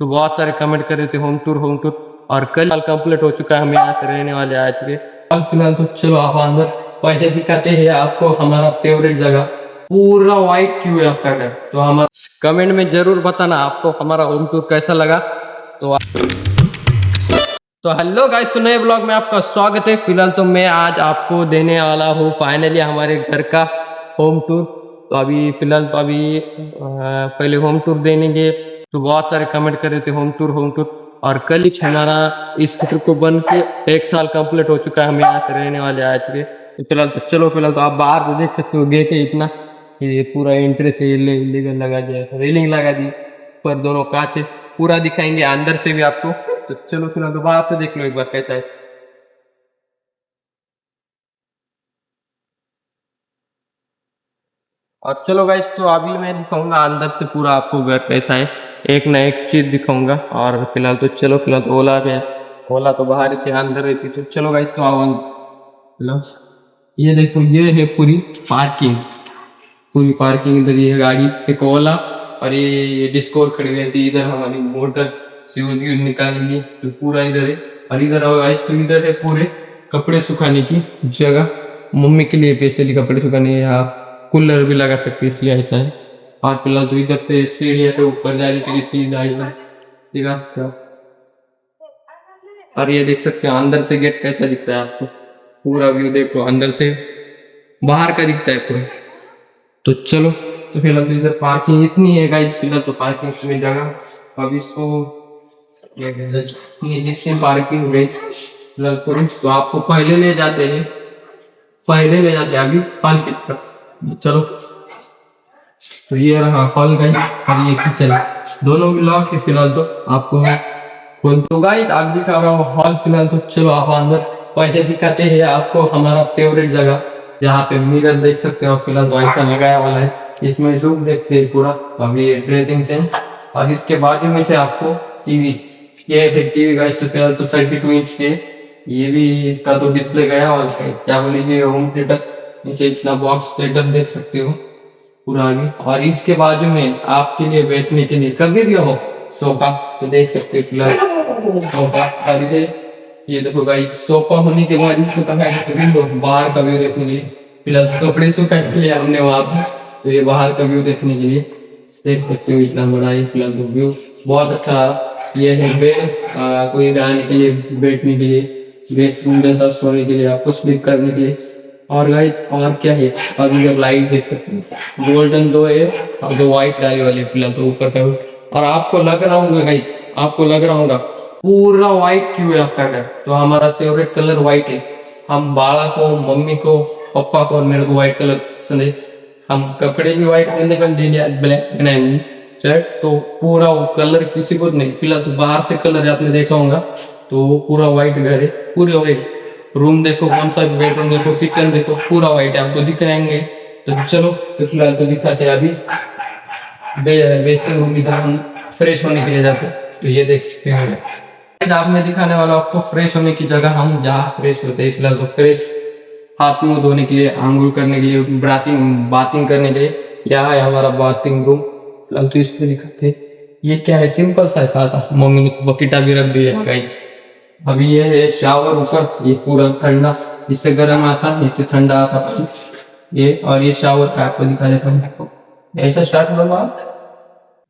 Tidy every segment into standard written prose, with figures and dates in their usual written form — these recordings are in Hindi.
तो बहुत सारे कमेंट कर रहे थे होम टूर और कल कंप्लीट हो चुका है। हम यहाँ से रहने वाले आज के और फिलहाल तो चलो आप अंदर पहले दिखाते हैं आपको हमारा फेवरेट जगह। पूरा वाइट क्यों है आपका घर, तो हमारा कमेंट में जरूर बताना आपको हमारा होम टूर कैसा लगा। तो हेलो गाइस, तो नए ब्लॉग में आपका स्वागत है। फिलहाल तो मैं आज आपको देने वाला हूँ फाइनली हमारे घर का होम टूर। तो अभी फिलहाल तो पहले होम टूर देंगे। तो बहुत सारे कमेंट कर रहे थे होम टूर और कल ही हमारा इस टूर को बन के 1 साल कंप्लीट हो चुका है। हम यहाँ से रहने वाले आज के। तो फिलहाल तो चलो, फिलहाल तो आप बाहर तो देख सकते हो, गेट है इतना, ये पूरा एंट्री से लगा दिया, रेलिंग लगा दी, पर दोनों कांच है। पूरा दिखाएंगे अंदर से भी आपको। तो चलो फिलहाल तो बाहर से देख लो एक बार कैसा है। और चलो गाइस, तो अभी मैं दिखाऊंगा अंदर से पूरा आपको घर कैसा है, एक ना एक चीज दिखाऊंगा। और फिलहाल तो चलो, फिलहाल तो ओला तो बाहर से अंदर रहती। तो चलो गाइस, तो आओ ये देखो, ये है पूरी पार्किंग इधर, ये गाड़ी एक ओला और ये डिस्कोर खड़ी रहती है। इधर हमारी मोटर से निकालेंगे तो पूरा इधर है। और इधर आओ गाइस, तो इधर है पूरे कपड़े सुखाने की जगह, मम्मी के लिए स्पेशली कपड़े सुखाने। यहाँ कूलर भी लगा सकते हैं, इसलिए ऐसा है। और फिलहाल तो इधर से सीढ़ियाँ पे ऊपर जाने के लिए सीधा इधर दिखा सकते हो। और ये देख सकते हो अंदर से गेट कैसा दिखता है आपको, पूरा व्यू देखो अंदर से बाहर का दिखता है पूरा। तो चलो, तो फिलहाल तो इधर पार्किंग इतनी है गाइस, फिलहाल तो पार्किंग में जगह अब इसको ये जिससे पार्किंग गई फिलहाल पूरी। तो आपको पहले ले जाते हैं अभी फल की तरफ। चलो, तो ये रहा फल गई और ये किचन, दोनों भी लॉक है। फिलहाल तो आपको तो गाइस आप दिखा रहा हूँ हॉल। फिलहाल तो चलो आप अंदर पहले दिखाते हैं आपको हमारा फेवरेट जगह, जहाँ पे मिरर देख सकते हो। फिलहाल तो ऐसा लगाया वाला है, इसमें लुक देखते हैं पूरा। अभी ड्रेसिंग सेंस और इसके बाजू में से आपको टीवी, ये है टीवी गाइस। तो फिलहाल तो 32 इंच के, ये भी इसका तो डिस्प्ले गया और क्या बोलेंगे होम थिएटर, नीचे इतना बॉक्स सेटअप देख सकते हो पूरा आगे। और इसके बाजू में आपके लिए बैठने के लिए कभी भी हो सोफा, तो देख सकते हो फिलहाल सोफा। और ये देखो गाइस, सोफा होने के बाद इसको बाहर का व्यू देखने के लिए, फिलहाल कपड़े सुखाने के लिए हमने वहां पर, तो ये बाहर का व्यू देखने के लिए देख सकते हो, इतना बड़ा है फिलहाल तो व्यू बहुत अच्छा। ये है बेड, कोई रहने के लिए, बैठने के लिए, बेडरूम जैसा, सोने के लिए, आपको स्लीप करने के लिए। और गाइस और क्या है, अभी जब लाइट देख सकते हो, गोल्डन 2 है और 2 व्हाइट डाली वाली फिलहाल तो ऊपर का। और आपको लग रहा होगा गाइस, पूरा व्हाइट क्यों है आपका घर, तो हमारा फेवरेट कलर व्हाइट है। हम बाला को, मम्मी को, पापा को और मेरे को व्हाइट कलर पसंद है। हम कपड़े भी व्हाइट पहनने का ब्लैक शर्ट, तो पूरा वो कलर किसी को नहीं। फिलहाल तो बाहर से कलर आपने देखा होगा, तो पूरा व्हाइट घर है, पूरे व्हाइट। रूम देखो, कौन सा बेडरूम देखो, किचन देखो, पूरा व्हाइट है, आपको दिख रहेंगे। तो चलो, तो फिलहाल तो दिखाते हैं अभी बेसिंग रूम, इधर हम फ्रेश होने के लिए जाते हैं। तो ये देख सकते हैं आप, मैं दिखाने वाला आपको फ्रेश होने की जगह, हम जहाँ फ्रेश होते हैं। फिलहाल तो फ्रेश हाथ मुंह धोने के लिए, आंगुल करने के लिए, बाथिंग करने के लिए, यहाँ है हमारा बाथिंग रूम। फिलहाल तो इसको दिखाते हैं, ये क्या है, सिंपल सा सादा, मम्मी ने बकेटा भी रख दिया है गाइस। अभी ये है शावर ऊपर, ये पूरा ठंडा, इससे गर्म आता, इससे ठंडा आता ये। और ये शावर का आपको दिखा देता हूँ, ऐसा स्टार्ट होगा,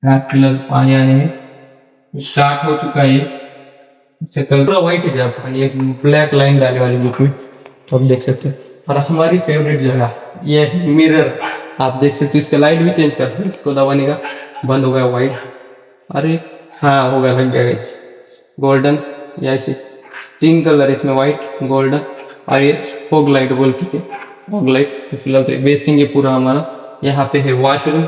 फिलहाल पानी आने में स्टार्ट हो चुका है। पूरा व्हाइट है, जब ये ब्लैक लाइन डाले वाली बुक में, तो आप देख सकते हैं। और हमारी फेवरेट जगह ये मिरर, आप देख सकते हो, इसका लाइट भी चेंज करते हैं, इसको दबाने का बंद हो गया व्हाइट, अरे हाँ हो गया, लग गया गोल्डन, या ऐसे 3 कलर इसमें, व्हाइट, गोल्डन और ये फॉग लाइट बोल के, फॉग लाइट। तो फिलहाल तो बेसिंग है पूरा हमारा। यहाँ पे है वॉशरूम,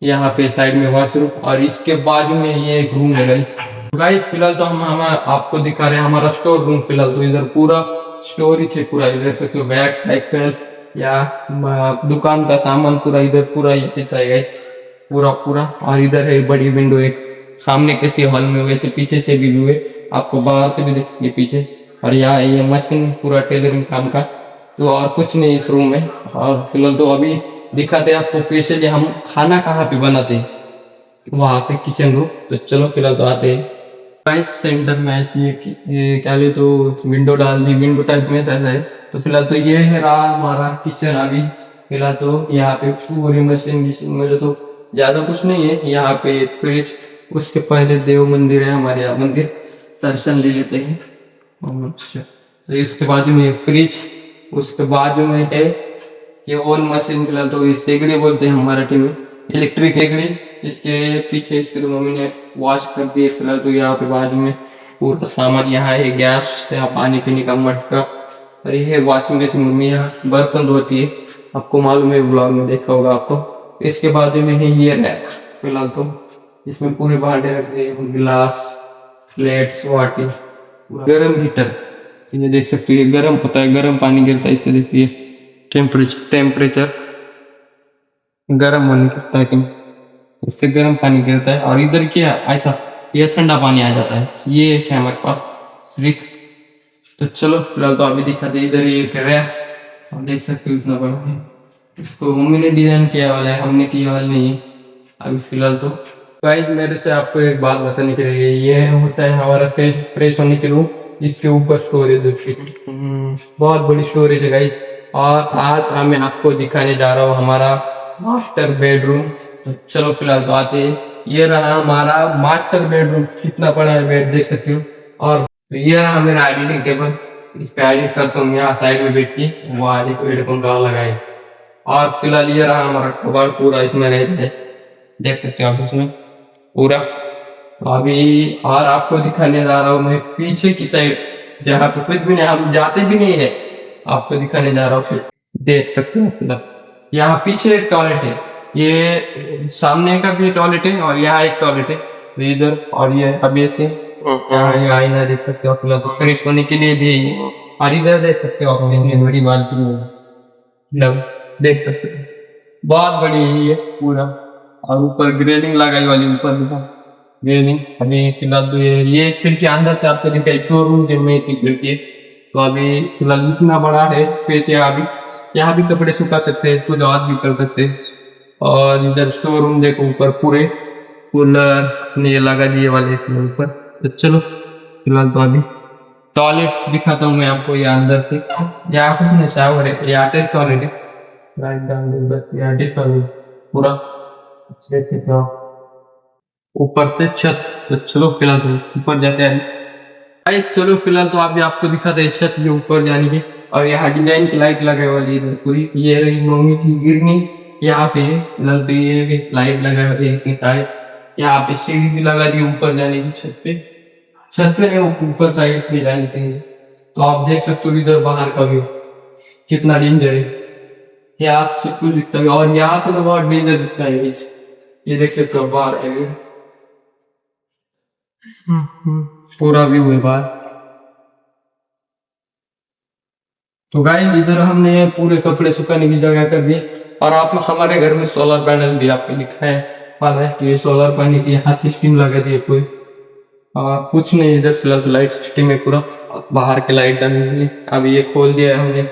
यहाँ पे साइड में वॉशरूम, और इसके बाजू में ये एक रूम है गाइस। फिलहाल तो हम आपको दिखा रहे हैं हमारा स्टोर रूम। फिलहाल तो इधर पूरा स्टोरेज है, पूरा देख सकते हो, बैग, साइकिल या दुकान का सामान पूरा इधर, पूरा ऐसा है गाइस, पूरा। और इधर है बड़ी विंडो, एक सामने किसी हॉल में, वैसे पीछे से भी व्यू है, आपको बाहर से भी दिखेंगे पीछे। और यहाँ ये मशीन पूरा टेलरिंग काम का, तो और कुछ नहीं इस रूम में। और फिलहाल तो अभी दिखाते हैं आपको स्पेशली हम खाना कहाँ पे बनाते हैं। वहाँ पे किचन रूम। तो चलो फिलहाल तो आते हैं गाइस सेंटर में। ऐसी ये क्या ले तो विंडो डाल दी, विंडो टाइप में रहता है। तो फिलहाल तो ये है रहा हमारा किचन। अभी फिलहाल तो यहाँ पे पूरी मशीन मशीन में तो ज्यादा कुछ नहीं है। यहाँ पे फ्रिज, उसके पहले देव मंदिर है हमारे यहाँ, मंदिर दर्शन ले लेते हैं। अच्छा, तो इसके बाजू में फ्रिज, उसके बाजू में है ये ओवन मशीन। फिलहाल तो ये सेगड़ी बोलते हैं मराठी में, इलेक्ट्रिक सेगड़ी। इसके पीछे इसके तो मम्मी ने वॉश कर दिए। फिलहाल तो यहाँ पे बाजू में पूरा सामान यहाँ है, गैस है, पानी पीने का मटका, और ये वॉशिंग मशीन। मम्मी यहाँ बर्तन धोती है, आपको मालूम है, ब्लॉग में देखा होगा आपको। इसके बाजू में है ये रैक। फिलहाल तो इसमें पूरे भांडे रख दिए, गिलास, प्लेट्स, वाटी, गरम हीटर। ये देख सकते हैं गरम होता है, गरम पानी गिरता है इससे। देखिए टेम्परेचर गरम होने की स्टार्टिंग, इससे गर्म पानी गिरता है। और इधर क्या ऐसा, ये ठंडा पानी आ जाता है। ये क्या हमारे पास रिक। तो चलो फिलहाल तो अभी दिखाते इधर ये फिर है, और देख सकते हो इतना बड़ा है। इसको मम्मी ने डिजाइन किया वाला है, हमने किया वाला नहीं है अभी फिलहाल तो। गाइस मेरे से आपको एक बात बताने के लिए, ये होता है हमारा फ्रेश होने के रूम। इसके ऊपर स्टोरेज देखिए, बहुत बड़ी स्टोरेज है गाइस। और आज मैं आपको दिखाने जा रहा हूँ हमारा मास्टर बेडरूम। तो चलो फिलहाल तो आते हैं। ये रहा हमारा मास्टर बेडरूम, कितना बड़ा है बेड देख सकते हो। और ये रहा मेरा एडिटिंग टेबल, इस पे एडिट करता हूँ यहाँ साइड में बैठ के, वो आगे को हेडफोन डाल लगाए। और फिलहाल ये रहा हमारा कबाड़, पूरा इसमें रहता है, देख सकते हो आप इसमें पूरा। अभी और आपको दिखाने जा रहा हूँ मैं पीछे की साइड, जहाँ पे कुछ भी नहीं, हम जाते भी नहीं है, आपको दिखाने जा रहा हूँ। देख सकते हो फिलहाल यहाँ पीछे एक टॉयलेट है, ये सामने का भी टॉयलेट है, और यहाँ एक टॉयलेट है। तो इधर और ये अभी से यहाँ ये आईना देख सकते हो फिलहाल, तो फ्रेश होने के लिए भी है। और इधर देख सकते हो आप इतनी बड़ी बालकनी, मतलब देख सकते हो बहुत बड़ी है ये पूरा। और ऊपर ग्रेडिंग लगाई वाली, ऊपर ग्रेडिंग। अभी फिलहाल तो ये खिड़की अंदर से आपको दिखा, स्टोर रूम जिनमें इतनी खिड़की है। तो अभी फिलहाल इतना बड़ा है स्पेस, यहाँ भी कपड़े सुखा सकते हैं, कुछ और भी कर सकते हैं। और इधर स्टोर रूम देखो, ऊपर पूरे कूलर ये लगा दिए वाले इसमें ऊपर। तो चलो फिलहाल तो अभी टॉयलेट दिखाता हूँ मैं आपको। ये अंदर से यहाँ कुछ नहीं, शावर है, ये अटैच टॉयलेट है, राइट डाउन अटैच टॉयलेट पूरा। ऊपर से छत। तो चलो फिलहाल तो ऊपर जाते हैं। भाई चलो फिलहाल तो अभी आपको दिखाते हैं छत के ऊपर जाने की। और यहाँ डिजाइन की लाइट लगे वाली इधर पूरी, ये रही मम्मी की गिरनी यहाँ पे है। फिलहाल तो ये भी लाइट लगा है साइड, यहाँ पे सीढ़ी भी लगा दी ऊपर जाने की छत पे। छत पे नहीं, ऊपर साइड पे जाने के लिए। तो आप देख सकते हो इधर बाहर का व्यू कितना डेंजर है, यहाँ से कुछ दिखता है। और यहाँ से तो बहुत डेंजर दिखता है, ये देख सकते हो बाहर का व्यू, पूरा व्यू है बाहर। तो गाइस इधर हमने पूरे कपड़े सुखाने की जगह कर दी। और आप हमारे घर में सोलर पैनल भी आपको लिखा है वाला है, तो ये सोलर पैनल की यहाँ सिस्टम लगा दी है पूरी। कुछ नहीं, इधर फिलहाल तो लाइट सिस्टम है पूरा, बाहर के लाइट डालने। अभी ये खोल दिया है हमने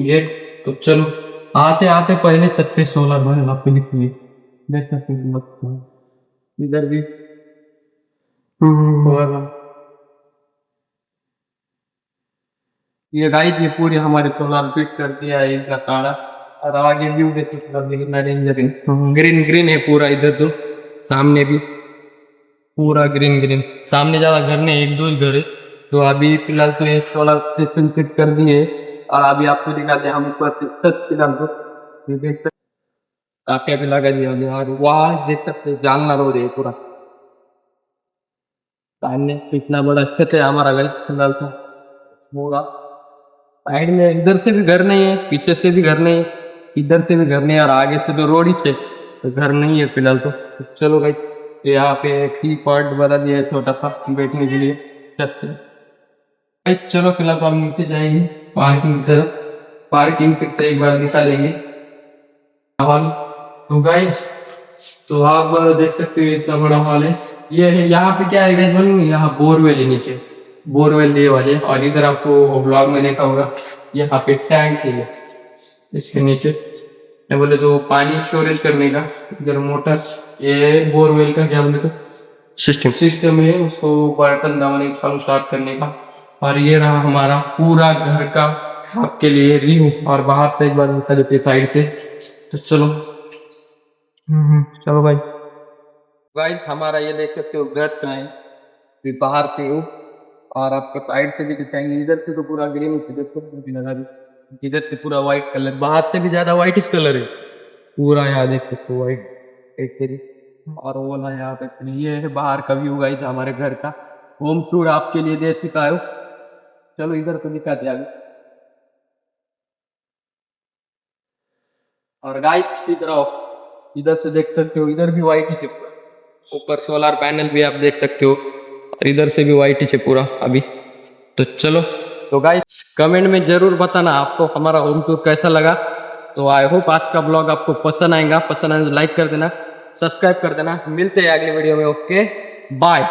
गेट। तो चलो आते आते पहले छत पे सोलर पैनल आपको दिख रही है, देख सकते हो इधर भी। ये गाइस ये पूरी हमारे सोलर फिट कर दिया है इसका काड़ा। और आगे व्यू देखो कितना डेंजर है, ग्रीन ग्रीन है पूरा इधर। तो सामने भी पूरा ग्रीन ग्रीन, सामने ज्यादा घर नहीं, एक दो घर है। तो अभी फिलहाल तो ये सोलर सिस्टम फिट कर दिए। और अभी आपको दिखाते हैं हम ऊपर छत फिलहाल तो ये देख सकते, काफी भी लगा दिया। और वहाँ देख सकते जानना रोड है पूरा सामने, कितना बड़ा छत है हमारा घर फिलहाल तो पूरा। साइड में इधर से भी घर नहीं है, पीछे से भी घर नहीं है, इधर से भी घर नहीं है, और आगे से तो रोड ही है, तो घर नहीं है फिलहाल तो। चलो भाई यहाँ पे टी पॉट बना दिया है छोटा सा बैठने के लिए छत पे। भाई चलो फिलहाल तो हम नीचे जाएंगे पार्किंग की तरफ, पार्किंग फिर से एक बार दिखा देंगे हॉल। तो गाइस तो आप देख सकते हो इतना बड़ा हॉल है। ये है यहाँ पे क्या है गाइस, बोलेंगे यहाँ बोरवेल है, नीचे बोरवेल दिए वाले। और इधर आपको ब्लॉग में देखा होगा यहाँ पे टैंक है, इसके नीचे बोले तो पानी स्टोरेज करने का, इधर मोटर ये बोरवेल का क्या बोले तो सिस्टम। सिस्टम है, उसको बर्तन दामने चालू स्टार्ट करने का। और ये रहा हमारा पूरा घर का आपके लिए रिव्यू, और बाहर से एक बार दिखा देते साइड से। तो चलो चलो भाई। भाई हमारा ये देख सकते हो घर का है, फिर बाहर पे हो, और आपको साइड से भी दिखाएंगे। इधर से तो पूरा ग्रीन लगा दी, इधर से पूरा व्हाइट कलर, बाहर से भी ज्यादा व्हाइट इस कलर है पूरा। यहाँ देख सकते हो व्हाइट एक तेरी, और वो ना यहाँ पे ये है बाहर का व्यू गाइस हमारे घर का। होम टूर आपके लिए दे चुका है। चलो इधर तो दिखाते आगे। और गाइस इधर आओ, इधर से देख सकते हो, इधर भी व्हाइट ही है पूरा। ऊपर सोलर पैनल भी आप देख सकते हो, और इधर से भी व्हाइट ही है पूरा अभी। तो चलो, तो गाइस कमेंट में जरूर बताना आपको हमारा होम टूर कैसा लगा। तो आई होप आज का ब्लॉग आपको पसंद आएगा। पसंद आए तो लाइक कर देना, सब्सक्राइब कर देना। मिलते हैं अगले वीडियो में। Okay bye.